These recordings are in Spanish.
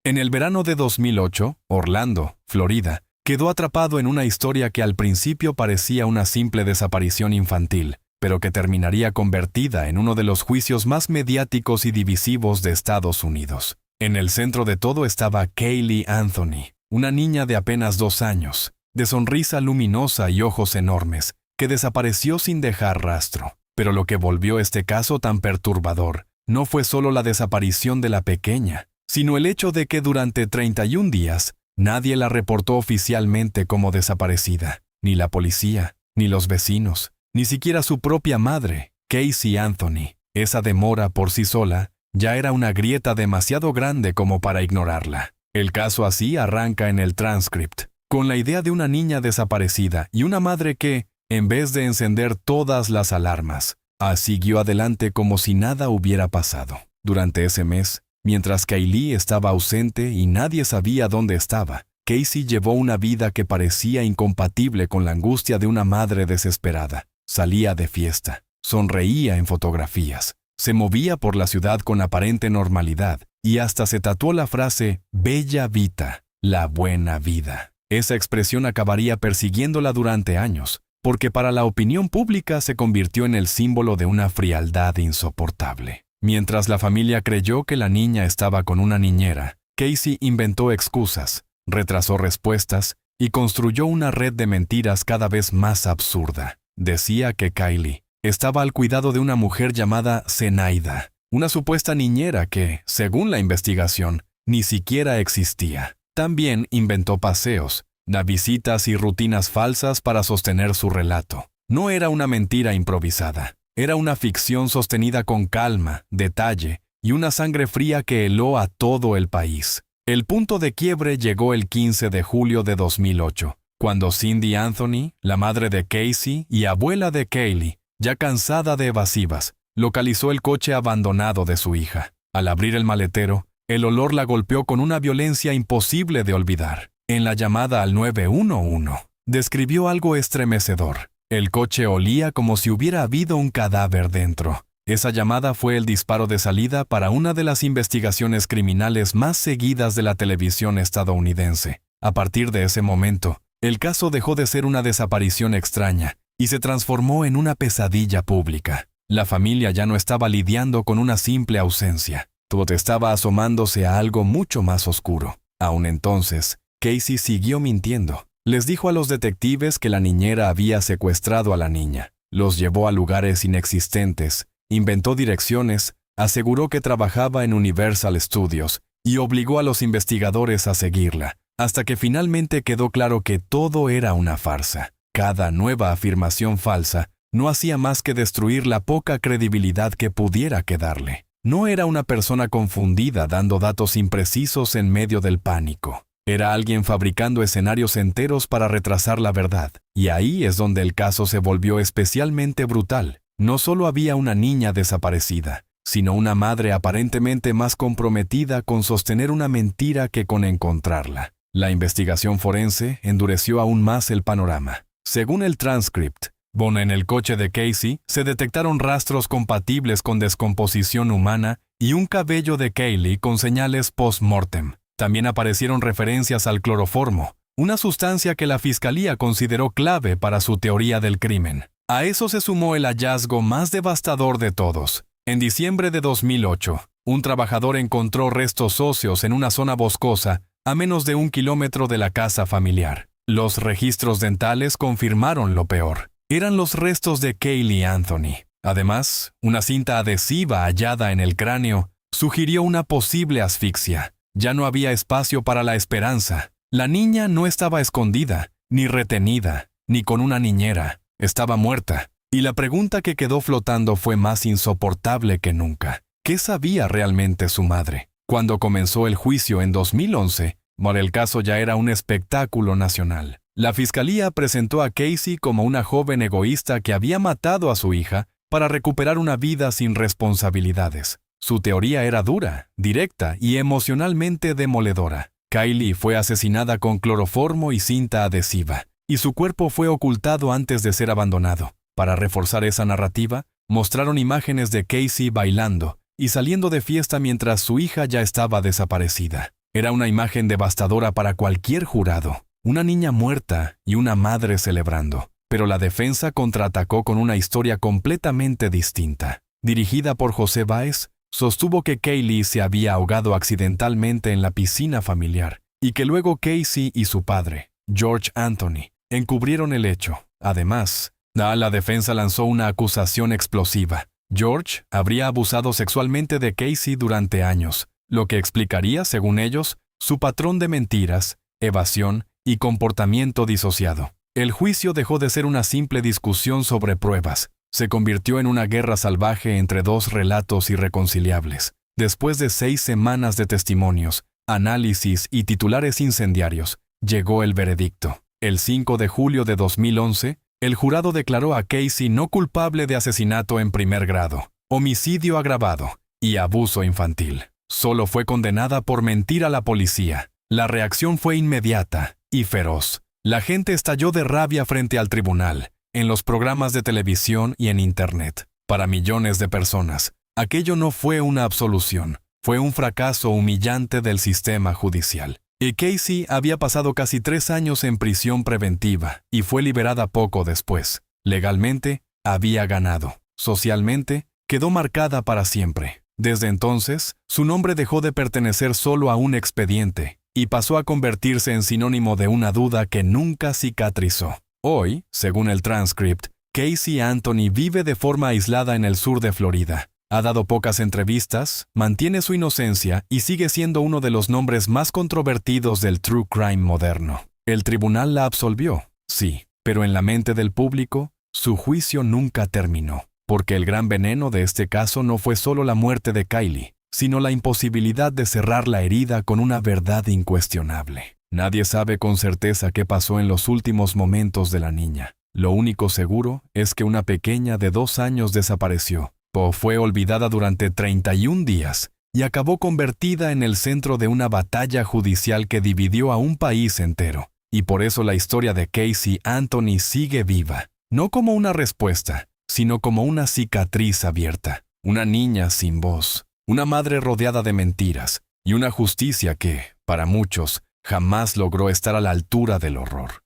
En el verano de 2008, Orlando, Florida, quedó atrapado en una historia que al principio parecía una simple desaparición infantil, pero que terminaría convertida en uno de los juicios más mediáticos y divisivos de Estados Unidos. En el centro de todo estaba Caylee Anthony, una niña de apenas 2 años, de sonrisa luminosa y ojos enormes, que desapareció sin dejar rastro. Pero lo que volvió este caso tan perturbador no fue solo la desaparición de la pequeña, sino el hecho de que durante 31 días nadie la reportó oficialmente como desaparecida, ni la policía, ni los vecinos, ni siquiera su propia madre, Casey Anthony. Esa demora por sí sola ya era una grieta demasiado grande como para ignorarla. El caso así arranca en el transcript, con la idea de una niña desaparecida y una madre que, en vez de encender todas las alarmas, siguió adelante como si nada hubiera pasado. Durante ese mes, mientras Caylee estaba ausente y nadie sabía dónde estaba, Casey llevó una vida que parecía incompatible con la angustia de una madre desesperada. Salía de fiesta, sonreía en fotografías, se movía por la ciudad con aparente normalidad y hasta se tatuó la frase «Bella Vita», la buena vida. Esa expresión acabaría persiguiéndola durante años, porque para la opinión pública se convirtió en el símbolo de una frialdad insoportable. Mientras la familia creyó que la niña estaba con una niñera, Casey inventó excusas, retrasó respuestas y construyó una red de mentiras cada vez más absurda. Decía que Caylee estaba al cuidado de una mujer llamada Zenaida, una supuesta niñera que, según la investigación, ni siquiera existía. También inventó paseos, visitas y rutinas falsas para sostener su relato. No era una mentira improvisada, era una ficción sostenida con calma, detalle y una sangre fría que heló a todo el país. El punto de quiebre llegó el 15 de julio de 2008, cuando Cindy Anthony, la madre de Casey y abuela de Caylee, ya cansada de evasivas, localizó el coche abandonado de su hija. Al abrir el maletero, el olor la golpeó con una violencia imposible de olvidar. En la llamada al 911, describió algo estremecedor. El coche olía como si hubiera habido un cadáver dentro. Esa llamada fue el disparo de salida para una de las investigaciones criminales más seguidas de la televisión estadounidense. A partir de ese momento, el caso dejó de ser una desaparición extraña y se transformó en una pesadilla pública. La familia ya no estaba lidiando con una simple ausencia. Todo estaba asomándose a algo mucho más oscuro. Aún entonces, Casey siguió mintiendo. Les dijo a los detectives que la niñera había secuestrado a la niña. Los llevó a lugares inexistentes, inventó direcciones, aseguró que trabajaba en Universal Studios y obligó a los investigadores a seguirla, hasta que finalmente quedó claro que todo era una farsa. Cada nueva afirmación falsa no hacía más que destruir la poca credibilidad que pudiera quedarle. No era una persona confundida dando datos imprecisos en medio del pánico. Era alguien fabricando escenarios enteros para retrasar la verdad. Y ahí es donde el caso se volvió especialmente brutal. No solo había una niña desaparecida, sino una madre aparentemente más comprometida con sostener una mentira que con encontrarla. La investigación forense endureció aún más el panorama. Según el transcript, en el coche de Casey se detectaron rastros compatibles con descomposición humana y un cabello de Caylee con señales post-mortem. También aparecieron referencias al cloroformo, una sustancia que la fiscalía consideró clave para su teoría del crimen. A eso se sumó el hallazgo más devastador de todos. En diciembre de 2008, un trabajador encontró restos óseos en una zona boscosa a menos de 1 kilómetro de la casa familiar. Los registros dentales confirmaron lo peor. Eran los restos de Caylee Anthony. Además, una cinta adhesiva hallada en el cráneo sugirió una posible asfixia. Ya no había espacio para la esperanza. La niña no estaba escondida, ni retenida, ni con una niñera. Estaba muerta. Y la pregunta que quedó flotando fue más insoportable que nunca. ¿Qué sabía realmente su madre? Cuando comenzó el juicio en 2011, el caso ya era un espectáculo nacional. La fiscalía presentó a Casey como una joven egoísta que había matado a su hija para recuperar una vida sin responsabilidades. Su teoría era dura, directa y emocionalmente demoledora. Caylee fue asesinada con cloroformo y cinta adhesiva, y su cuerpo fue ocultado antes de ser abandonado. Para reforzar esa narrativa, mostraron imágenes de Casey bailando y saliendo de fiesta mientras su hija ya estaba desaparecida. Era una imagen devastadora para cualquier jurado. Una niña muerta y una madre celebrando. Pero la defensa contraatacó con una historia completamente distinta. Dirigida por José Báez, sostuvo que Caylee se había ahogado accidentalmente en la piscina familiar y que luego Casey y su padre, George Anthony, encubrieron el hecho. Además, la defensa lanzó una acusación explosiva. George habría abusado sexualmente de Casey durante años, lo que explicaría, según ellos, su patrón de mentiras, evasión y comportamiento disociado. El juicio dejó de ser una simple discusión sobre pruebas. Se convirtió en una guerra salvaje entre dos relatos irreconciliables. Después de 6 semanas de testimonios, análisis y titulares incendiarios, llegó el veredicto. El 5 de julio de 2011, el jurado declaró a Casey no culpable de asesinato en primer grado, homicidio agravado y abuso infantil. Solo fue condenada por mentir a la policía. La reacción fue inmediata y feroz. La gente estalló de rabia frente al tribunal, en los programas de televisión y en Internet. Para millones de personas, aquello no fue una absolución, fue un fracaso humillante del sistema judicial. Y Casey había pasado casi 3 años en prisión preventiva y fue liberada poco después. Legalmente, había ganado. Socialmente, quedó marcada para siempre. Desde entonces, su nombre dejó de pertenecer solo a un expediente y pasó a convertirse en sinónimo de una duda que nunca cicatrizó. Hoy, según el transcript, Casey Anthony vive de forma aislada en el sur de Florida. Ha dado pocas entrevistas, mantiene su inocencia y sigue siendo uno de los nombres más controvertidos del true crime moderno. El tribunal la absolvió, sí, pero en la mente del público, su juicio nunca terminó, porque el gran veneno de este caso no fue solo la muerte de Caylee, sino la imposibilidad de cerrar la herida con una verdad incuestionable. Nadie sabe con certeza qué pasó en los últimos momentos de la niña. Lo único seguro es que una pequeña de 2 años desapareció, o fue olvidada durante 31 días y acabó convertida en el centro de una batalla judicial que dividió a un país entero. Y por eso la historia de Casey Anthony sigue viva, no como una respuesta, sino como una cicatriz abierta, una niña sin voz, una madre rodeada de mentiras y una justicia que, para muchos, jamás logró estar a la altura del horror.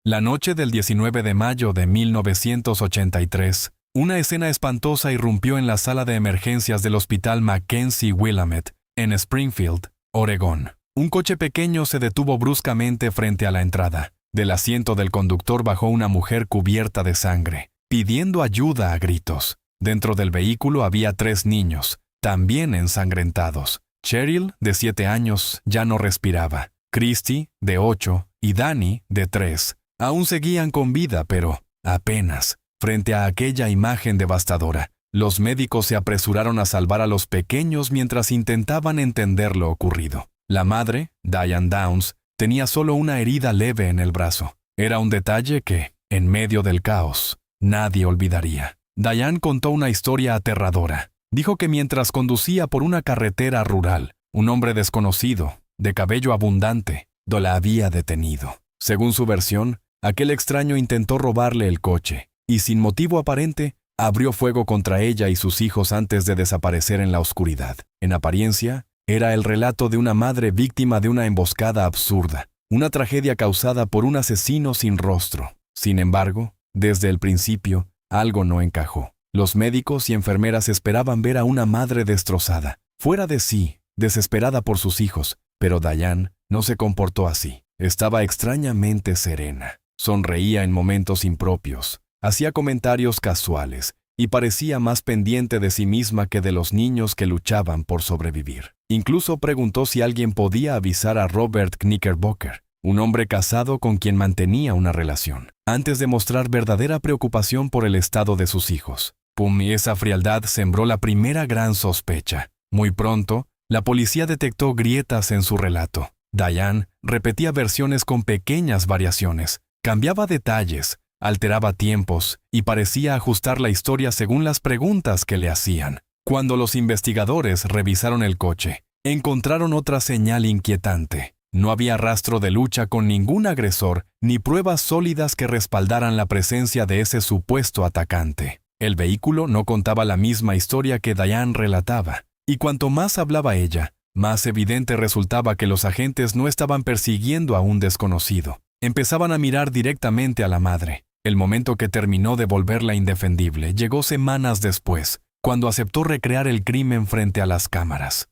La noche del 19 de mayo de 1983, una escena espantosa irrumpió en la sala de emergencias del Hospital Mackenzie Willamette, en Springfield, Oregón. Un coche pequeño se detuvo bruscamente frente a la entrada. Del asiento del conductor bajó una mujer cubierta de sangre, pidiendo ayuda a gritos. Dentro del vehículo había 3 niños, también ensangrentados. Cheryl, de 7 años, ya no respiraba. Christy, de 8, y Danny, de 3, aún seguían con vida, pero apenas. Frente a aquella imagen devastadora, los médicos se apresuraron a salvar a los pequeños mientras intentaban entender lo ocurrido. La madre, Diane Downs, tenía solo una herida leve en el brazo. Era un detalle que, en medio del caos, nadie olvidaría. Diane contó una historia aterradora. Dijo que mientras conducía por una carretera rural, un hombre desconocido, de cabello abundante, la había detenido. Según su versión, aquel extraño intentó robarle el coche y, sin motivo aparente, abrió fuego contra ella y sus hijos antes de desaparecer en la oscuridad. En apariencia, era el relato de una madre víctima de una emboscada absurda, una tragedia causada por un asesino sin rostro. Sin embargo, desde el principio, algo no encajó. Los médicos y enfermeras esperaban ver a una madre destrozada, fuera de sí, desesperada por sus hijos, pero Diane no se comportó así. Estaba extrañamente serena, sonreía en momentos impropios, hacía comentarios casuales y parecía más pendiente de sí misma que de los niños que luchaban por sobrevivir. Incluso preguntó si alguien podía avisar a Robert Knickerbocker, un hombre casado con quien mantenía una relación, antes de mostrar verdadera preocupación por el estado de sus hijos. Y esa frialdad sembró la primera gran sospecha. Muy pronto, la policía detectó grietas en su relato. Diane repetía versiones con pequeñas variaciones, cambiaba detalles, alteraba tiempos y parecía ajustar la historia según las preguntas que le hacían. Cuando los investigadores revisaron el coche, encontraron otra señal inquietante. No había rastro de lucha con ningún agresor ni pruebas sólidas que respaldaran la presencia de ese supuesto atacante. El vehículo no contaba la misma historia que Diane relataba, y cuanto más hablaba ella, más evidente resultaba que los agentes no estaban persiguiendo a un desconocido. Empezaban a mirar directamente a la madre. El momento que terminó de volverla indefendible llegó semanas después, cuando aceptó recrear el crimen frente a las cámaras.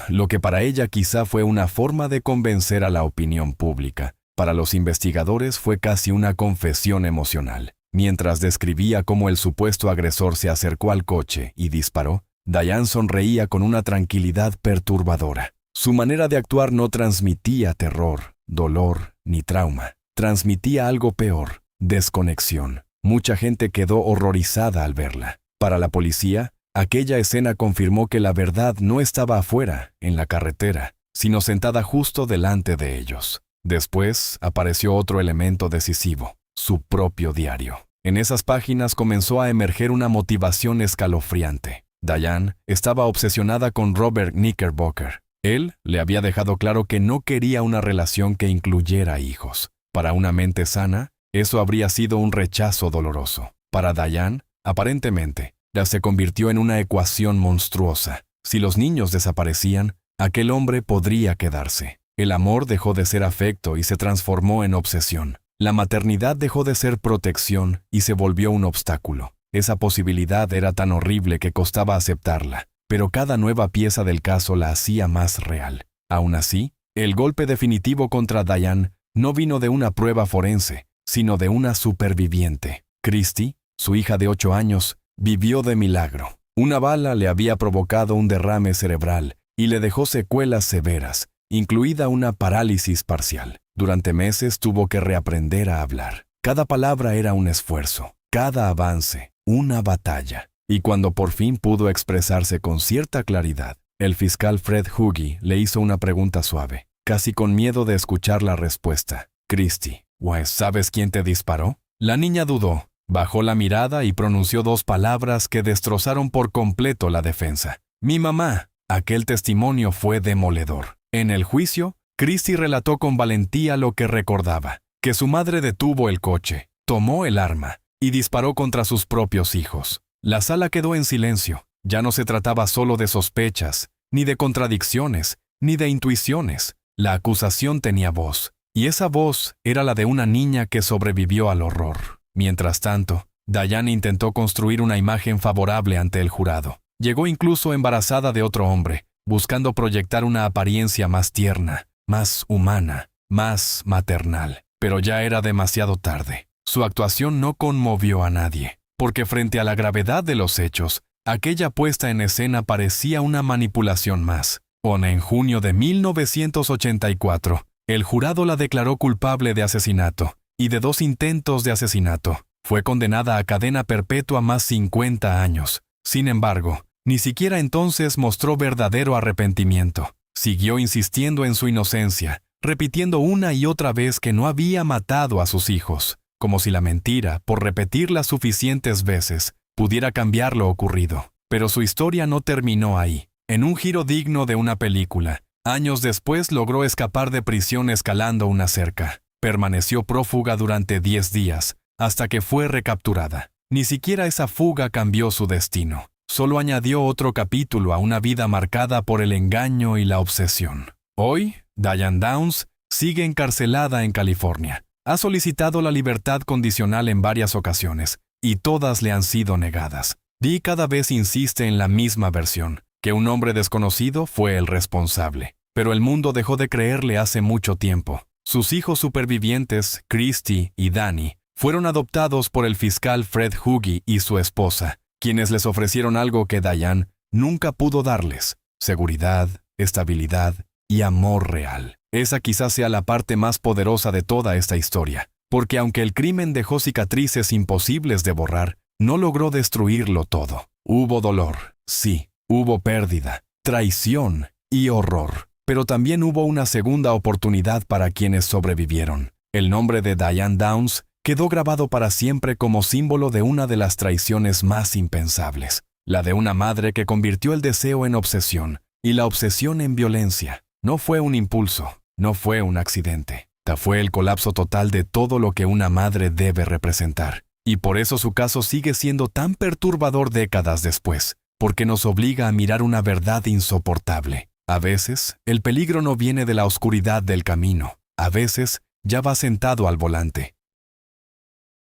Lo que para ella quizá fue una forma de convencer a la opinión pública, para los investigadores fue casi una confesión emocional. Mientras describía cómo el supuesto agresor se acercó al coche y disparó, Diane sonreía con una tranquilidad perturbadora. Su manera de actuar no transmitía terror, dolor ni trauma. Transmitía algo peor, desconexión. Mucha gente quedó horrorizada al verla. Para la policía, aquella escena confirmó que la verdad no estaba afuera, en la carretera, sino sentada justo delante de ellos. Después apareció otro elemento decisivo, su propio diario. En esas páginas comenzó a emerger una motivación escalofriante. Diane estaba obsesionada con Robert Knickerbocker. Él le había dejado claro que no quería una relación que incluyera hijos. Para una mente sana, eso habría sido un rechazo doloroso. Para Diane, aparentemente, ya se convirtió en una ecuación monstruosa. Si los niños desaparecían, aquel hombre podría quedarse. El amor dejó de ser afecto y se transformó en obsesión. La maternidad dejó de ser protección y se volvió un obstáculo. Esa posibilidad era tan horrible que costaba aceptarla, pero cada nueva pieza del caso la hacía más real. Aún así, el golpe definitivo contra Diane no vino de una prueba forense, sino de una superviviente. Christy, su hija de 8 años, vivió de milagro. Una bala le había provocado un derrame cerebral y le dejó secuelas severas, incluida una parálisis parcial. Durante meses tuvo que reaprender a hablar. Cada palabra era un esfuerzo, cada avance, una batalla. Y cuando por fin pudo expresarse con cierta claridad, el fiscal Fred Hugi le hizo una pregunta suave, casi con miedo de escuchar la respuesta. Christy, ¿sabes quién te disparó? La niña dudó, bajó la mirada y pronunció 2 palabras que destrozaron por completo la defensa. Mi mamá. Aquel testimonio fue demoledor. En el juicio, Christy relató con valentía lo que recordaba, que su madre detuvo el coche, tomó el arma y disparó contra sus propios hijos. La sala quedó en silencio. Ya no se trataba solo de sospechas, ni de contradicciones, ni de intuiciones. La acusación tenía voz, y esa voz era la de una niña que sobrevivió al horror. Mientras tanto, Diane intentó construir una imagen favorable ante el jurado. Llegó incluso embarazada de otro hombre, buscando proyectar una apariencia más tierna, más humana, más maternal. Pero ya era demasiado tarde. Su actuación no conmovió a nadie, porque frente a la gravedad de los hechos, aquella puesta en escena parecía una manipulación más. En junio de 1984, el jurado la declaró culpable de asesinato y de 2 intentos de asesinato. Fue condenada a cadena perpetua más 50 años. Sin embargo, ni siquiera entonces mostró verdadero arrepentimiento. Siguió insistiendo en su inocencia, repitiendo una y otra vez que no había matado a sus hijos, como si la mentira, por repetirla suficientes veces, pudiera cambiar lo ocurrido. Pero su historia no terminó ahí. En un giro digno de una película, años después logró escapar de prisión escalando una cerca. Permaneció prófuga durante 10 días, hasta que fue recapturada. Ni siquiera esa fuga cambió su destino. Solo añadió otro capítulo a una vida marcada por el engaño y la obsesión. Hoy, Diane Downs sigue encarcelada en California. Ha solicitado la libertad condicional en varias ocasiones, y todas le han sido negadas. Dee cada vez insiste en la misma versión, que un hombre desconocido fue el responsable. Pero el mundo dejó de creerle hace mucho tiempo. Sus hijos supervivientes, Christy y Danny, fueron adoptados por el fiscal Fred Hugi y su esposa, quienes les ofrecieron algo que Diane nunca pudo darles: seguridad, estabilidad y amor real. Esa quizás sea la parte más poderosa de toda esta historia, porque aunque el crimen dejó cicatrices imposibles de borrar, no logró destruirlo todo. Hubo dolor, sí, hubo pérdida, traición y horror, pero también hubo una segunda oportunidad para quienes sobrevivieron. El nombre de Diane Downs quedó grabado para siempre como símbolo de una de las traiciones más impensables, la de una madre que convirtió el deseo en obsesión y la obsesión en violencia. No fue un impulso, no fue un accidente. Fue el colapso total de todo lo que una madre debe representar. Y por eso su caso sigue siendo tan perturbador décadas después, porque nos obliga a mirar una verdad insoportable. A veces, el peligro no viene de la oscuridad del camino. A veces, ya va sentado al volante.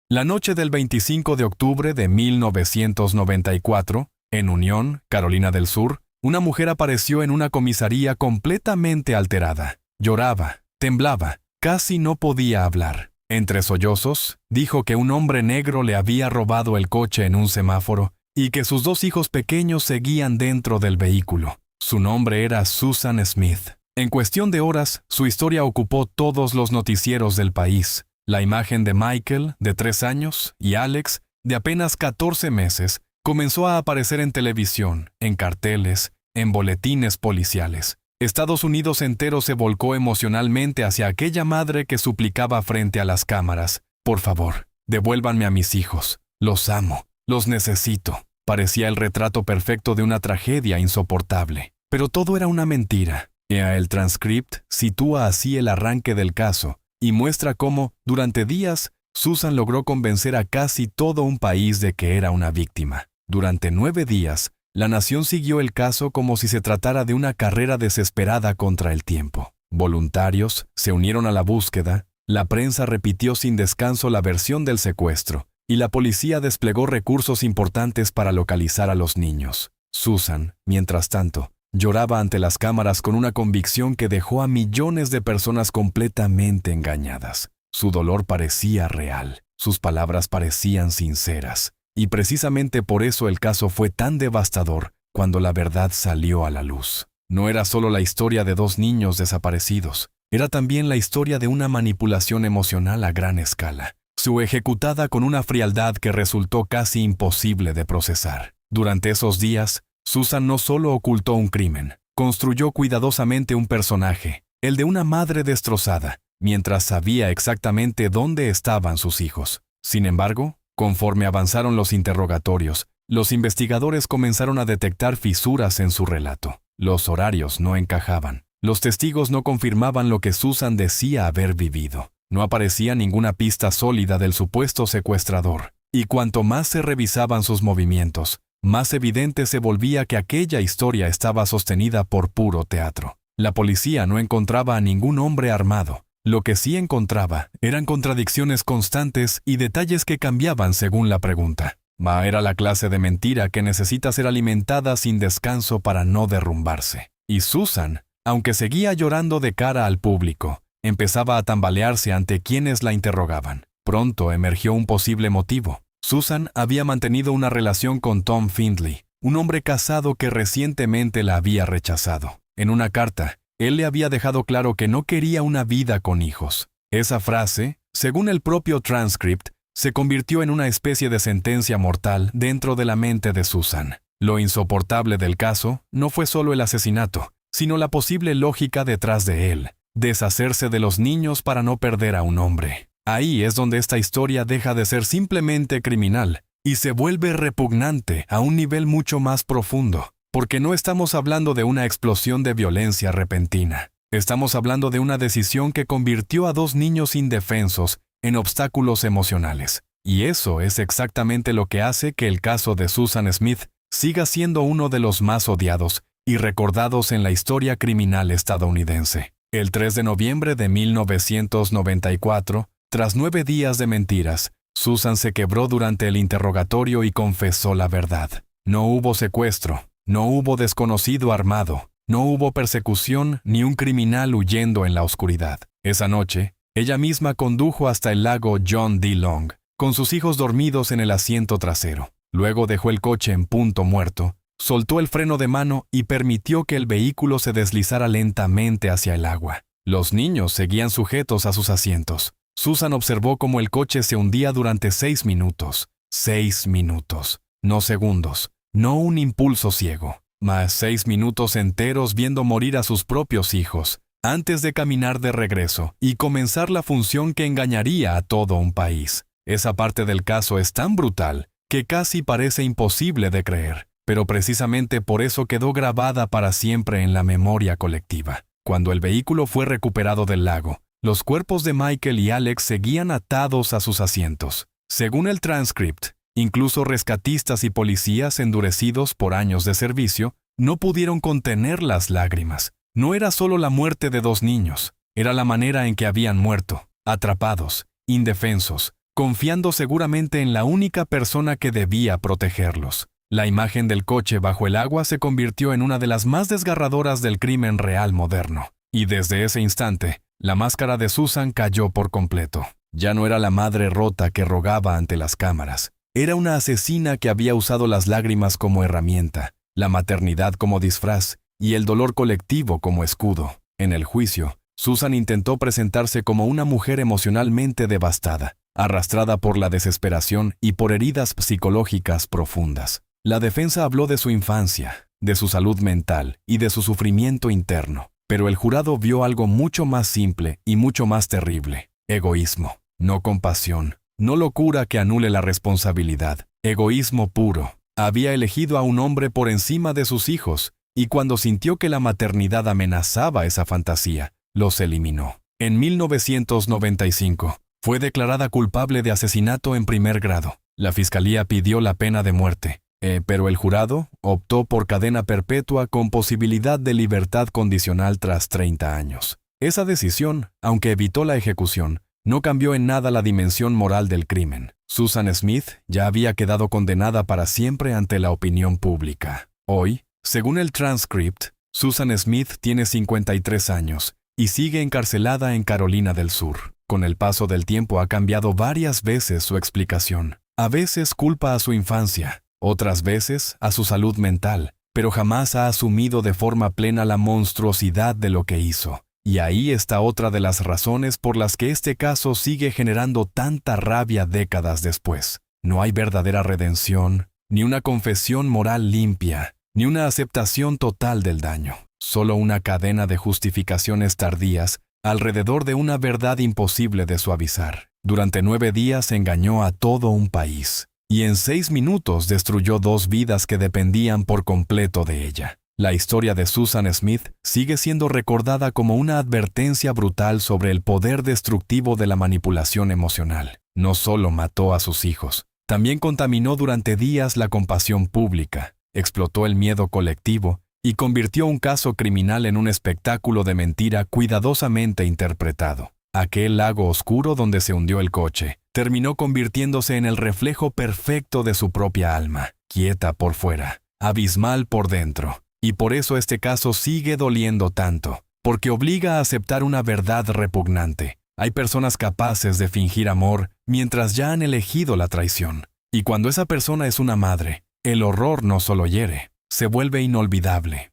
La noche del 25 de octubre de 1994, en Union, Carolina del Sur, una mujer apareció en una comisaría completamente alterada. Lloraba, temblaba, casi no podía hablar. Entre sollozos, dijo que un hombre negro le había robado el coche en un semáforo y que sus 2 hijos pequeños seguían dentro del vehículo. Su nombre era Susan Smith. En cuestión de horas, su historia ocupó todos los noticieros del país. La imagen de Michael, de 3 años, y Alex, de apenas 14 meses, comenzó a aparecer en televisión, en carteles, en boletines policiales. Estados Unidos entero se volcó emocionalmente hacia aquella madre que suplicaba frente a las cámaras: «Por favor, devuélvanme a mis hijos. Los amo. Los necesito». Parecía el retrato perfecto de una tragedia insoportable. Pero todo era una mentira. El transcript sitúa así el arranque del caso y muestra cómo, durante días, Susan logró convencer a casi todo un país de que era una víctima. Durante 9 días, la nación siguió el caso como si se tratara de una carrera desesperada contra el tiempo. Voluntarios se unieron a la búsqueda, la prensa repitió sin descanso la versión del secuestro, y la policía desplegó recursos importantes para localizar a los niños. Susan, mientras tanto, lloraba ante las cámaras con una convicción que dejó a millones de personas completamente engañadas. Su dolor parecía real, sus palabras parecían sinceras. Y precisamente por eso el caso fue tan devastador cuando la verdad salió a la luz. No era solo la historia de 2 niños desaparecidos, era también la historia de una manipulación emocional a gran escala, ejecutada con una frialdad que resultó casi imposible de procesar. Durante esos días, Susan no solo ocultó un crimen, construyó cuidadosamente un personaje, el de una madre destrozada, mientras sabía exactamente dónde estaban sus hijos. Sin embargo, conforme avanzaron los interrogatorios, los investigadores comenzaron a detectar fisuras en su relato. Los horarios no encajaban. Los testigos no confirmaban lo que Susan decía haber vivido. No aparecía ninguna pista sólida del supuesto secuestrador. Y cuanto más se revisaban sus movimientos, más evidente se volvía que aquella historia estaba sostenida por puro teatro. La policía no encontraba a ningún hombre armado. Lo que sí encontraba eran contradicciones constantes y detalles que cambiaban según la pregunta. Era la clase de mentira que necesita ser alimentada sin descanso para no derrumbarse. Y Susan, aunque seguía llorando de cara al público, empezaba a tambalearse ante quienes la interrogaban. Pronto emergió un posible motivo. Susan había mantenido una relación con Tom Findlay, un hombre casado que recientemente la había rechazado. En una carta, él le había dejado claro que no quería una vida con hijos. Esa frase, según el propio transcript, se convirtió en una especie de sentencia mortal dentro de la mente de Susan. Lo insoportable del caso no fue solo el asesinato, sino la posible lógica detrás de él: deshacerse de los niños para no perder a un hombre. Ahí es donde esta historia deja de ser simplemente criminal y se vuelve repugnante a un nivel mucho más profundo, porque no estamos hablando de una explosión de violencia repentina. Estamos hablando de una decisión que convirtió a 2 niños indefensos en obstáculos emocionales. Y eso es exactamente lo que hace que el caso de Susan Smith siga siendo uno de los más odiados y recordados en la historia criminal estadounidense. El 3 de noviembre de 1994, tras 9 días de mentiras, Susan se quebró durante el interrogatorio y confesó la verdad. No hubo secuestro, no hubo desconocido armado, no hubo persecución ni un criminal huyendo en la oscuridad. Esa noche, ella misma condujo hasta el lago John D. Long, con sus hijos dormidos en el asiento trasero. Luego dejó el coche en punto muerto, soltó el freno de mano y permitió que el vehículo se deslizara lentamente hacia el agua. Los niños seguían sujetos a sus asientos. Susan observó cómo el coche se hundía durante 6 minutos. 6 minutos, no segundos, no un impulso ciego, más 6 minutos enteros viendo morir a sus propios hijos, antes de caminar de regreso y comenzar la función que engañaría a todo un país. Esa parte del caso es tan brutal que casi parece imposible de creer, pero precisamente por eso quedó grabada para siempre en la memoria colectiva. Cuando el vehículo fue recuperado del lago, los cuerpos de Michael y Alex seguían atados a sus asientos. Según el transcript, incluso rescatistas y policías endurecidos por años de servicio No pudieron contener las lágrimas. No era solo la muerte de 2 niños, era la manera en que habían muerto, atrapados, indefensos, confiando seguramente en la única persona que debía protegerlos. La imagen del coche bajo el agua se convirtió en una de las más desgarradoras del crimen real moderno. Y desde ese instante, la máscara de Susan cayó por completo. Ya no era la madre rota que rogaba ante las cámaras. Era una asesina que había usado las lágrimas como herramienta, la maternidad como disfraz y el dolor colectivo como escudo. En el juicio, Susan intentó presentarse como una mujer emocionalmente devastada, arrastrada por la desesperación y por heridas psicológicas profundas. La defensa habló de su infancia, de su salud mental y de su sufrimiento interno, pero el jurado vio algo mucho más simple y mucho más terrible: egoísmo, no compasión, no locura que anule la responsabilidad, egoísmo puro. Había elegido a un hombre por encima de sus hijos, y cuando sintió que la maternidad amenazaba esa fantasía, los eliminó. En 1995, fue declarada culpable de asesinato en primer grado. La fiscalía pidió la pena de muerte, pero el jurado optó por cadena perpetua con posibilidad de libertad condicional tras 30 años. Esa decisión, aunque evitó la ejecución, no cambió en nada la dimensión moral del crimen. Susan Smith ya había quedado condenada para siempre ante la opinión pública. Hoy, según el transcript, Susan Smith tiene 53 años y sigue encarcelada en Carolina del Sur. Con el paso del tiempo ha cambiado varias veces su explicación. A veces culpa a su infancia, otras veces a su salud mental, pero jamás ha asumido de forma plena la monstruosidad de lo que hizo. Y ahí está otra de las razones por las que este caso sigue generando tanta rabia décadas después. No hay verdadera redención, ni una confesión moral limpia, ni una aceptación total del daño. Solo una cadena de justificaciones tardías alrededor de una verdad imposible de suavizar. Durante 9 días engañó a todo un país, y en 6 minutos destruyó 2 vidas que dependían por completo de ella. La historia de Susan Smith sigue siendo recordada como una advertencia brutal sobre el poder destructivo de la manipulación emocional. No solo mató a sus hijos, también contaminó durante días la compasión pública, explotó el miedo colectivo y convirtió un caso criminal en un espectáculo de mentira cuidadosamente interpretado. Aquel lago oscuro donde se hundió el coche terminó convirtiéndose en el reflejo perfecto de su propia alma, quieta por fuera, abismal por dentro. Y por eso este caso sigue doliendo tanto, porque obliga a aceptar una verdad repugnante. Hay personas capaces de fingir amor mientras ya han elegido la traición. Y cuando esa persona es una madre, el horror no solo hiere, se vuelve inolvidable.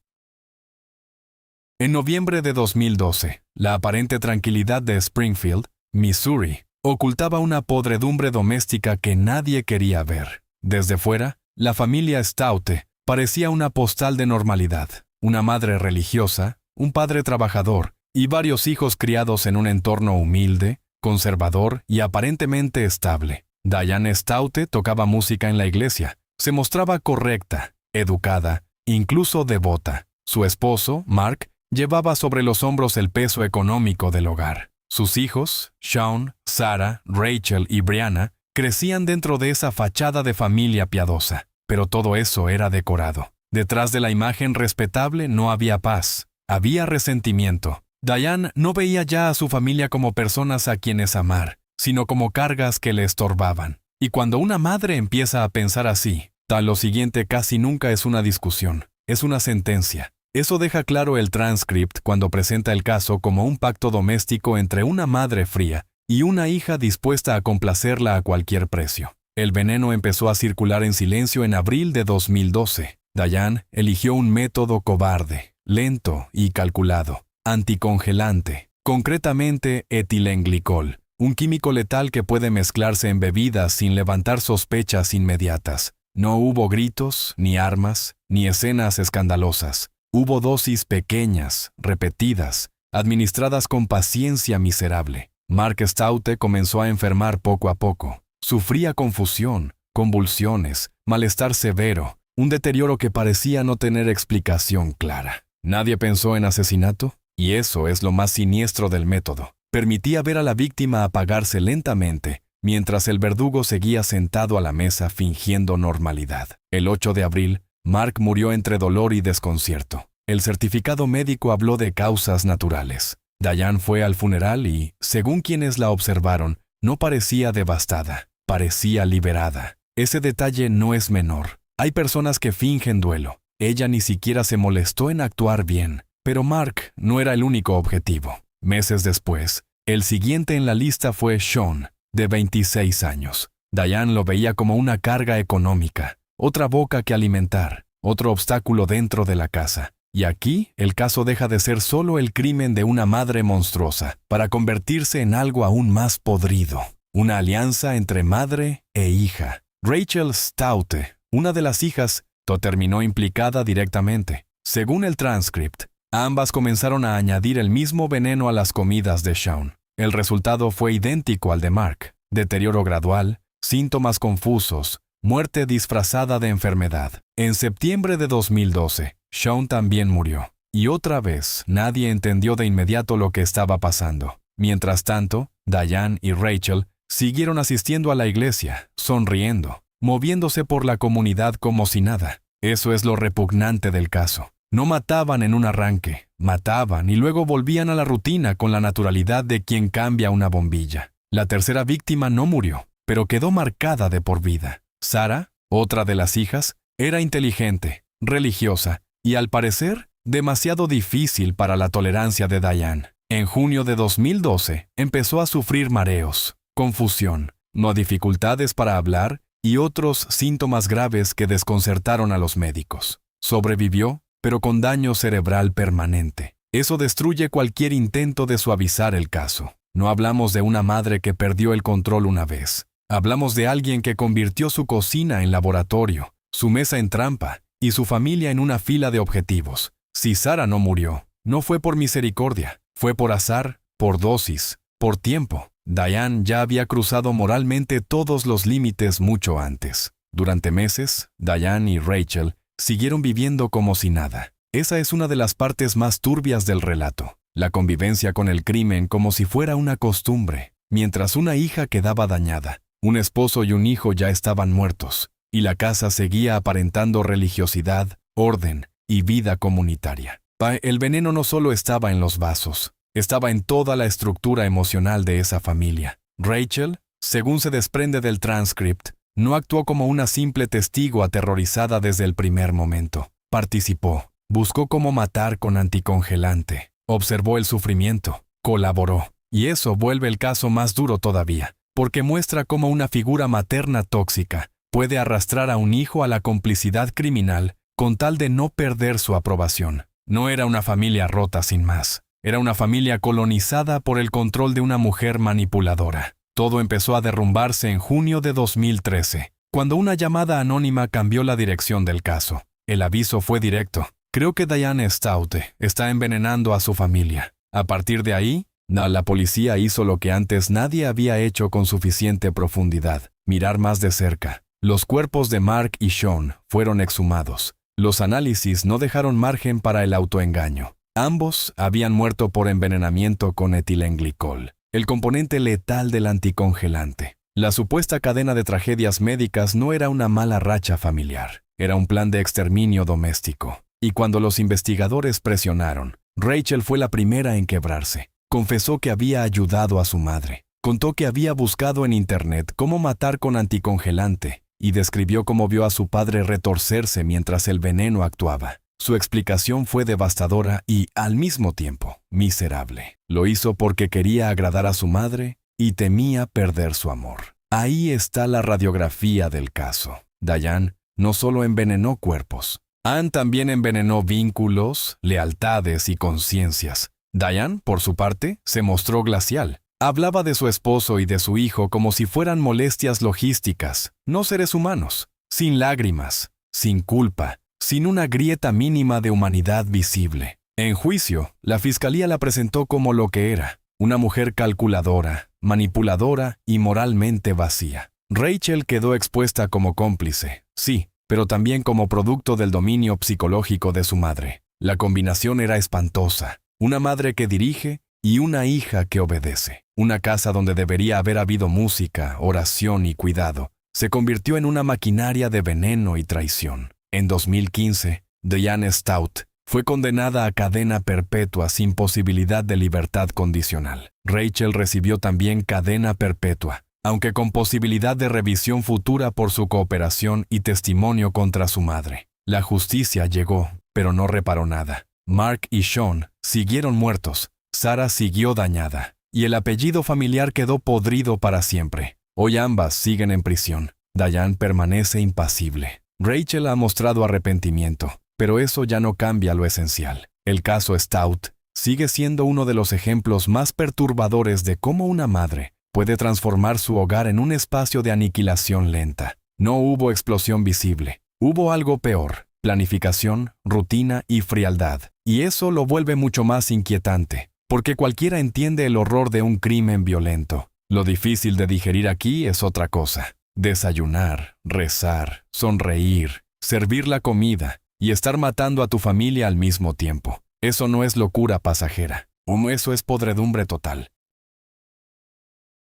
En noviembre de 2012, la aparente tranquilidad de Springfield, Missouri, ocultaba una podredumbre doméstica que nadie quería ver. Desde fuera, la familia Stoute parecía una postal de normalidad. Una madre religiosa, un padre trabajador y varios hijos criados en un entorno humilde, conservador y aparentemente estable. Diane Stoute tocaba música en la iglesia. Se mostraba correcta, educada, incluso devota. Su esposo, Mark, llevaba sobre los hombros el peso económico del hogar. Sus hijos, Sean, Sarah, Rachel y Brianna, crecían dentro de esa fachada de familia piadosa. Pero todo eso era decorado. Detrás de la imagen respetable no había paz, había resentimiento. Diane no veía ya a su familia como personas a quienes amar, sino como cargas que le estorbaban. Y cuando una madre empieza a pensar así, lo siguiente casi nunca es una discusión, es una sentencia. Eso deja claro el transcript cuando presenta el caso como un pacto doméstico entre una madre fría y una hija dispuesta a complacerla a cualquier precio. El veneno empezó a circular en silencio en abril de 2012. Diane eligió un método cobarde, lento y calculado, anticongelante, concretamente etilenglicol, un químico letal que puede mezclarse en bebidas sin levantar sospechas inmediatas. No hubo gritos, ni armas, ni escenas escandalosas. Hubo dosis pequeñas, repetidas, administradas con paciencia miserable. Mark Stoute comenzó a enfermar poco a poco. Sufría confusión, convulsiones, malestar severo, un deterioro que parecía no tener explicación clara. Nadie pensó en asesinato, y eso es lo más siniestro del método. Permitía ver a la víctima apagarse lentamente, mientras el verdugo seguía sentado a la mesa fingiendo normalidad. El 8 de abril, Mark murió entre dolor y desconcierto. El certificado médico habló de causas naturales. Diane fue al funeral y, según quienes la observaron, no parecía devastada, parecía liberada. Ese detalle no es menor. Hay personas que fingen duelo. Ella ni siquiera se molestó en actuar bien. Pero Mark no era el único objetivo. Meses después, el siguiente en la lista fue Sean, de 26 años. Diane lo veía como una carga económica, otra boca que alimentar, otro obstáculo dentro de la casa. Y aquí, el caso deja de ser solo el crimen de una madre monstruosa, para convertirse en algo aún más podrido. Una alianza entre madre e hija. Rachel Stoute, una de las hijas, terminó implicada directamente. Según el transcript, ambas comenzaron a añadir el mismo veneno a las comidas de Sean. El resultado fue idéntico al de Mark. Deterioro gradual, síntomas confusos, muerte disfrazada de enfermedad. En septiembre de 2012, Sean también murió. Y otra vez, nadie entendió de inmediato lo que estaba pasando. Mientras tanto, Diane y Rachel siguieron asistiendo a la iglesia, sonriendo, moviéndose por la comunidad como si nada. Eso es lo repugnante del caso. No mataban en un arranque, mataban y luego volvían a la rutina con la naturalidad de quien cambia una bombilla. La tercera víctima no murió, pero quedó marcada de por vida. Sarah, otra de las hijas, era inteligente, religiosa y, al parecer, demasiado difícil para la tolerancia de Diane. En junio de 2012, empezó a sufrir mareos, confusión, dificultades para hablar y otros síntomas graves que desconcertaron a los médicos. Sobrevivió, pero con daño cerebral permanente. Eso destruye cualquier intento de suavizar el caso. No hablamos de una madre que perdió el control una vez. Hablamos de alguien que convirtió su cocina en laboratorio, su mesa en trampa y su familia en una fila de objetivos. Si Sarah no murió, no fue por misericordia, fue por azar, por dosis, por tiempo. Diane ya había cruzado moralmente todos los límites mucho antes. Durante meses, Diane y Rachel siguieron viviendo como si nada. Esa es una de las partes más turbias del relato. La convivencia con el crimen como si fuera una costumbre. Mientras una hija quedaba dañada, un esposo y un hijo ya estaban muertos, y la casa seguía aparentando religiosidad, orden y vida comunitaria. El veneno no solo estaba en los vasos, estaba en toda la estructura emocional de esa familia. Rachel, según se desprende del transcript, no actuó como una simple testigo aterrorizada desde el primer momento. Participó, buscó cómo matar con anticongelante, observó el sufrimiento, colaboró. Y eso vuelve el caso más duro todavía, porque muestra cómo una figura materna tóxica puede arrastrar a un hijo a la complicidad criminal con tal de no perder su aprobación. No era una familia rota sin más. Era una familia colonizada por el control de una mujer manipuladora. Todo empezó a derrumbarse en junio de 2013, cuando una llamada anónima cambió la dirección del caso. El aviso fue directo. Creo que Diane Stoute está envenenando a su familia. A partir de ahí, la policía hizo lo que antes nadie había hecho con suficiente profundidad: mirar más de cerca. Los cuerpos de Mark y Sean fueron exhumados. Los análisis no dejaron margen para el autoengaño. Ambos habían muerto por envenenamiento con etilenglicol, el componente letal del anticongelante. La supuesta cadena de tragedias médicas no era una mala racha familiar, era un plan de exterminio doméstico. Y cuando los investigadores presionaron, Rachel fue la primera en quebrarse. Confesó que había ayudado a su madre. Contó que había buscado en internet cómo matar con anticongelante y describió cómo vio a su padre retorcerse mientras el veneno actuaba. Su explicación fue devastadora y, al mismo tiempo, miserable. Lo hizo porque quería agradar a su madre y temía perder su amor. Ahí está la radiografía del caso. Diane no solo envenenó cuerpos. Anne también envenenó vínculos, lealtades y conciencias. Diane, por su parte, se mostró glacial. Hablaba de su esposo y de su hijo como si fueran molestias logísticas, no seres humanos, sin lágrimas, sin culpa, sin una grieta mínima de humanidad visible. En juicio, la fiscalía la presentó como lo que era: una mujer calculadora, manipuladora y moralmente vacía. Rachel quedó expuesta como cómplice, sí, pero también como producto del dominio psicológico de su madre. La combinación era espantosa: una madre que dirige y una hija que obedece. Una casa donde debería haber habido música, oración y cuidado se convirtió en una maquinaria de veneno y traición. En 2015, Diane Stout fue condenada a cadena perpetua sin posibilidad de libertad condicional. Rachel recibió también cadena perpetua, aunque con posibilidad de revisión futura por su cooperación y testimonio contra su madre. La justicia llegó, pero no reparó nada. Mark y Sean siguieron muertos, Sarah siguió dañada, y el apellido familiar quedó podrido para siempre. Hoy ambas siguen en prisión. Diane permanece impasible. Rachel ha mostrado arrepentimiento, pero eso ya no cambia lo esencial. El caso Stout sigue siendo uno de los ejemplos más perturbadores de cómo una madre puede transformar su hogar en un espacio de aniquilación lenta. No hubo explosión visible. Hubo algo peor: planificación, rutina y frialdad. Y eso lo vuelve mucho más inquietante, porque cualquiera entiende el horror de un crimen violento. Lo difícil de digerir aquí es otra cosa. Desayunar, rezar, sonreír, servir la comida y estar matando a tu familia al mismo tiempo. Eso no es locura pasajera. Eso es podredumbre total.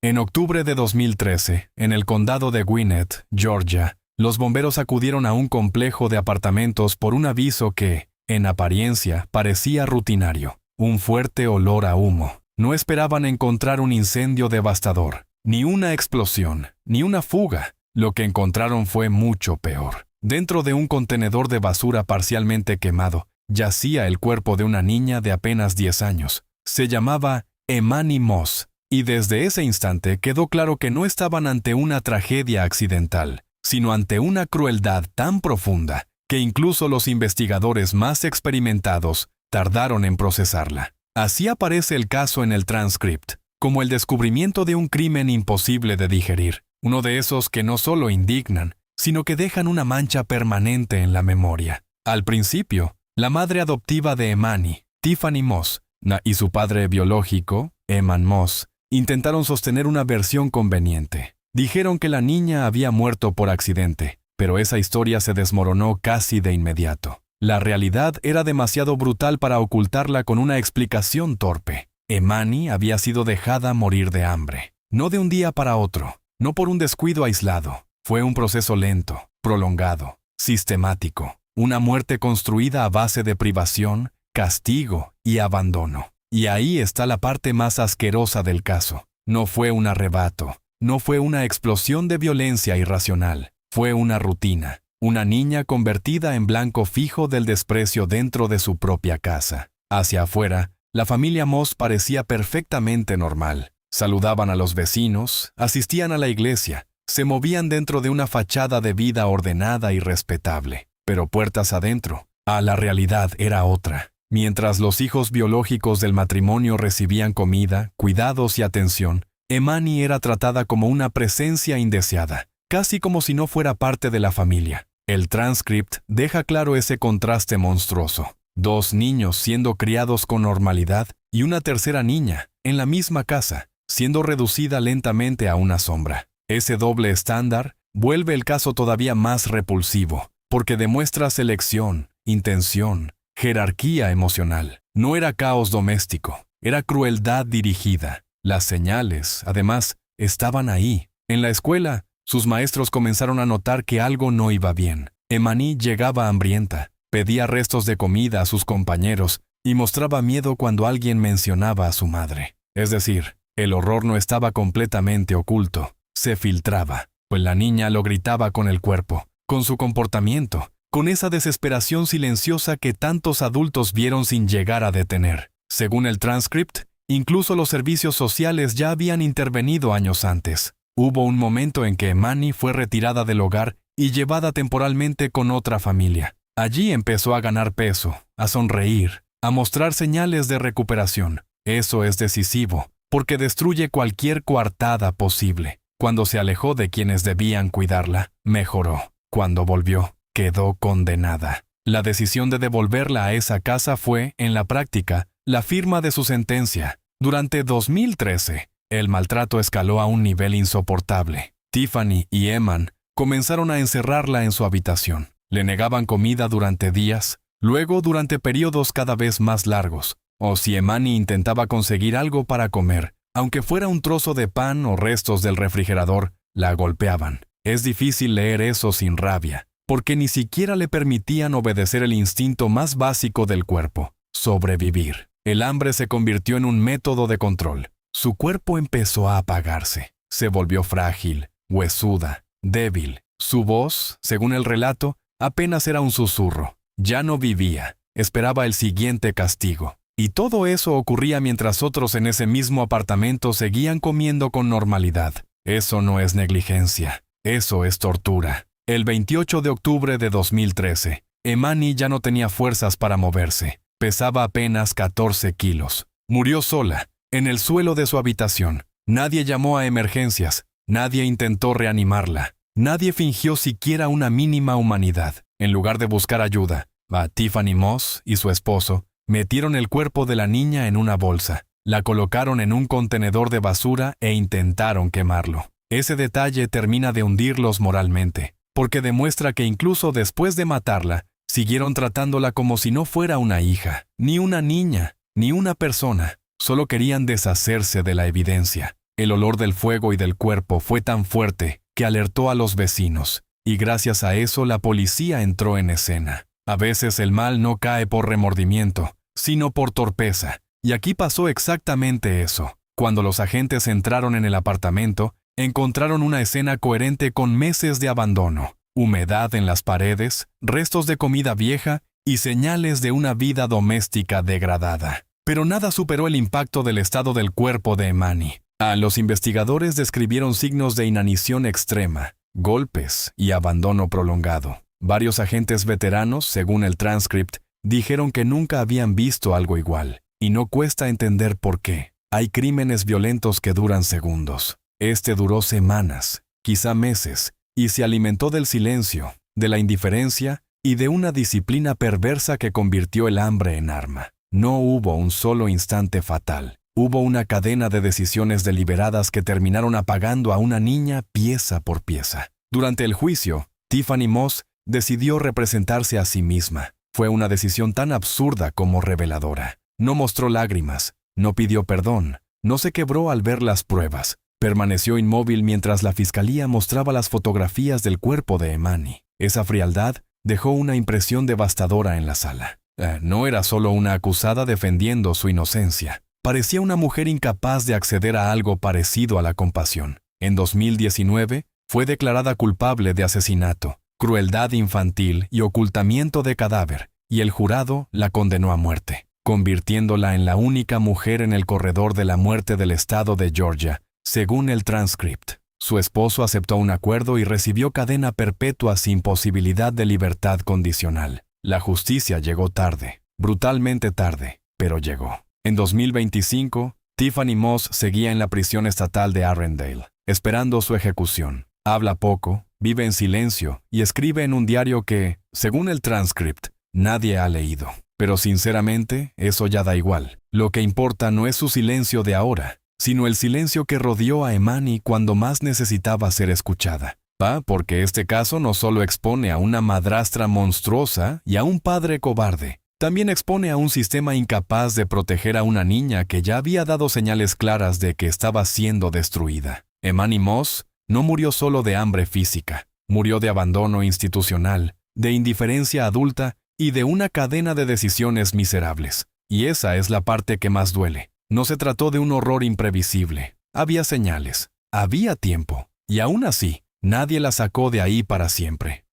En octubre de 2013, en el condado de Gwinnett, Georgia, los bomberos acudieron a un complejo de apartamentos por un aviso que, en apariencia, parecía rutinario. Un fuerte olor a humo. No esperaban encontrar un incendio devastador, ni una explosión, ni una fuga. Lo que encontraron fue mucho peor. Dentro de un contenedor de basura parcialmente quemado, yacía el cuerpo de una niña de apenas 10 años. Se llamaba Emani Moss, y desde ese instante quedó claro que no estaban ante una tragedia accidental, sino ante una crueldad tan profunda que incluso los investigadores más experimentados tardaron en procesarla. Así aparece el caso en el transcript, como el descubrimiento de un crimen imposible de digerir, uno de esos que no solo indignan, sino que dejan una mancha permanente en la memoria. Al principio, la madre adoptiva de Emani, Tiffany Moss, y su padre biológico, Eman Moss, intentaron sostener una versión conveniente. Dijeron que la niña había muerto por accidente, pero esa historia se desmoronó casi de inmediato. La realidad era demasiado brutal para ocultarla con una explicación torpe. Emani había sido dejada morir de hambre, no de un día para otro, no por un descuido aislado. Fue un proceso lento, prolongado, sistemático, una muerte construida a base de privación, castigo y abandono. Y ahí está la parte más asquerosa del caso. No fue un arrebato, no fue una explosión de violencia irracional, fue una rutina. Una niña convertida en blanco fijo del desprecio dentro de su propia casa. Hacia afuera, la familia Moss parecía perfectamente normal. Saludaban a los vecinos, asistían a la iglesia, se movían dentro de una fachada de vida ordenada y respetable. Pero puertas adentro, la realidad era otra. Mientras los hijos biológicos del matrimonio recibían comida, cuidados y atención, Emani era tratada como una presencia indeseada, casi como si no fuera parte de la familia. El transcript deja claro ese contraste monstruoso. 2 niños siendo criados con normalidad y una tercera niña, en la misma casa, siendo reducida lentamente a una sombra. Ese doble estándar vuelve el caso todavía más repulsivo, porque demuestra selección, intención, jerarquía emocional. No era caos doméstico, era crueldad dirigida. Las señales, además, estaban ahí. En la escuela, sus maestros comenzaron a notar que algo no iba bien. Emani llegaba hambrienta, pedía restos de comida a sus compañeros y mostraba miedo cuando alguien mencionaba a su madre. Es decir, el horror no estaba completamente oculto, se filtraba, pues la niña lo gritaba con el cuerpo, con su comportamiento, con esa desesperación silenciosa que tantos adultos vieron sin llegar a detener. Según el transcript, incluso los servicios sociales ya habían intervenido años antes. Hubo un momento en que Emani fue retirada del hogar y llevada temporalmente con otra familia. Allí empezó a ganar peso, a sonreír, a mostrar señales de recuperación. Eso es decisivo, porque destruye cualquier coartada posible. Cuando se alejó de quienes debían cuidarla, mejoró. Cuando volvió, quedó condenada. La decisión de devolverla a esa casa fue, en la práctica, la firma de su sentencia. Durante 2013, el maltrato escaló a un nivel insoportable. Tiffany y Eman comenzaron a encerrarla en su habitación. Le negaban comida durante días, luego durante periodos cada vez más largos. O si Emani intentaba conseguir algo para comer, aunque fuera un trozo de pan o restos del refrigerador, la golpeaban. Es difícil leer eso sin rabia. porque ni siquiera le permitían obedecer el instinto más básico del cuerpo: sobrevivir. El hambre se convirtió en un método de control. Su cuerpo empezó a apagarse. Se volvió frágil, huesuda, débil. Su voz, según el relato, apenas era un susurro. Ya no vivía. Esperaba el siguiente castigo. Y todo eso ocurría mientras otros en ese mismo apartamento seguían comiendo con normalidad. Eso no es negligencia. Eso es tortura. El 28 de octubre de 2013, Emani ya no tenía fuerzas para moverse. Pesaba apenas 14 kilos. Murió sola, en el suelo de su habitación. Nadie llamó a emergencias. Nadie intentó reanimarla. Nadie fingió siquiera una mínima humanidad. En lugar de buscar ayuda, Tiffany Moss y su esposo metieron el cuerpo de la niña en una bolsa, la colocaron en un contenedor de basura e intentaron quemarlo. Ese detalle termina de hundirlos moralmente, porque demuestra que incluso después de matarla, siguieron tratándola como si no fuera una hija, ni una niña, ni una persona. Solo querían deshacerse de la evidencia. El olor del fuego y del cuerpo fue tan fuerte que alertó a los vecinos, y gracias a eso la policía entró en escena. A veces el mal no cae por remordimiento, sino por torpeza, y aquí pasó exactamente eso. Cuando los agentes entraron en el apartamento, encontraron una escena coherente con meses de abandono, humedad en las paredes, restos de comida vieja y señales de una vida doméstica degradada. Pero nada superó el impacto del estado del cuerpo de Emani. Los investigadores describieron signos de inanición extrema, golpes y abandono prolongado. Varios agentes veteranos, según el transcript, dijeron que nunca habían visto algo igual, y no cuesta entender por qué. Hay crímenes violentos que duran segundos. Este duró semanas, quizá meses, y se alimentó del silencio, de la indiferencia y de una disciplina perversa que convirtió el hambre en arma. No hubo un solo instante fatal. Hubo una cadena de decisiones deliberadas que terminaron apagando a una niña pieza por pieza. Durante el juicio, Tiffany Moss decidió representarse a sí misma. Fue una decisión tan absurda como reveladora. No mostró lágrimas, no pidió perdón, no se quebró al ver las pruebas. Permaneció inmóvil mientras la fiscalía mostraba las fotografías del cuerpo de Emani. Esa frialdad dejó una impresión devastadora en la sala. No era solo una acusada defendiendo su inocencia. Parecía una mujer incapaz de acceder a algo parecido a la compasión. En 2019, fue declarada culpable de asesinato, crueldad infantil y ocultamiento de cadáver, y el jurado la condenó a muerte, convirtiéndola en la única mujer en el corredor de la muerte del estado de Georgia, según el transcript. Su esposo aceptó un acuerdo y recibió cadena perpetua sin posibilidad de libertad condicional. La justicia llegó tarde, brutalmente tarde, pero llegó. En 2025, Tiffany Moss seguía en la prisión estatal de Arrendale, esperando su ejecución. Habla poco, vive en silencio y escribe en un diario que, según el transcript, nadie ha leído. Pero sinceramente, eso ya da igual. Lo que importa no es su silencio de ahora, sino el silencio que rodeó a Emani cuando más necesitaba ser escuchada. Porque este caso no solo expone a una madrastra monstruosa y a un padre cobarde, también expone a un sistema incapaz de proteger a una niña que ya había dado señales claras de que estaba siendo destruida. Emani Moss no murió solo de hambre física, murió de abandono institucional, de indiferencia adulta y de una cadena de decisiones miserables. Y esa es la parte que más duele. No se trató de un horror imprevisible. Había señales, había tiempo, y aún así, nadie la sacó de ahí para siempre.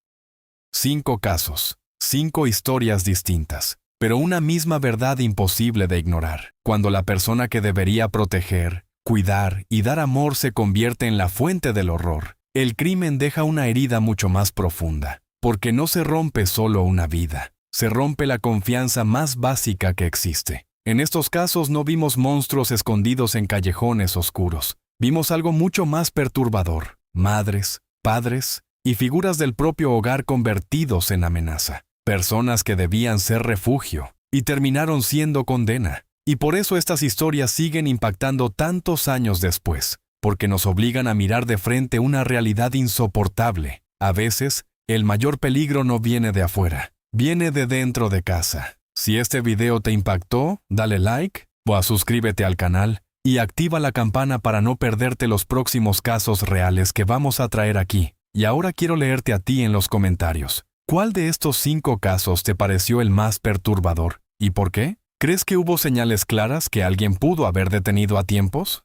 5 casos, 5 historias distintas, pero una misma verdad imposible de ignorar. Cuando la persona que debería proteger, cuidar y dar amor se convierte en la fuente del horror, el crimen deja una herida mucho más profunda, porque no se rompe solo una vida, se rompe la confianza más básica que existe. En estos casos no vimos monstruos escondidos en callejones oscuros, vimos algo mucho más perturbador: madres, padres y figuras del propio hogar convertidos en amenaza. Personas que debían ser refugio y terminaron siendo condena. Y por eso estas historias siguen impactando tantos años después, porque nos obligan a mirar de frente una realidad insoportable. A veces, el mayor peligro no viene de afuera, viene de dentro de casa. Si este video te impactó, dale like o suscríbete al canal y activa la campana para no perderte los próximos casos reales que vamos a traer aquí. Y ahora quiero leerte a ti en los comentarios. ¿Cuál de estos 5 casos te pareció el más perturbador? ¿Y por qué? ¿Crees que hubo señales claras que alguien pudo haber detenido a tiempos?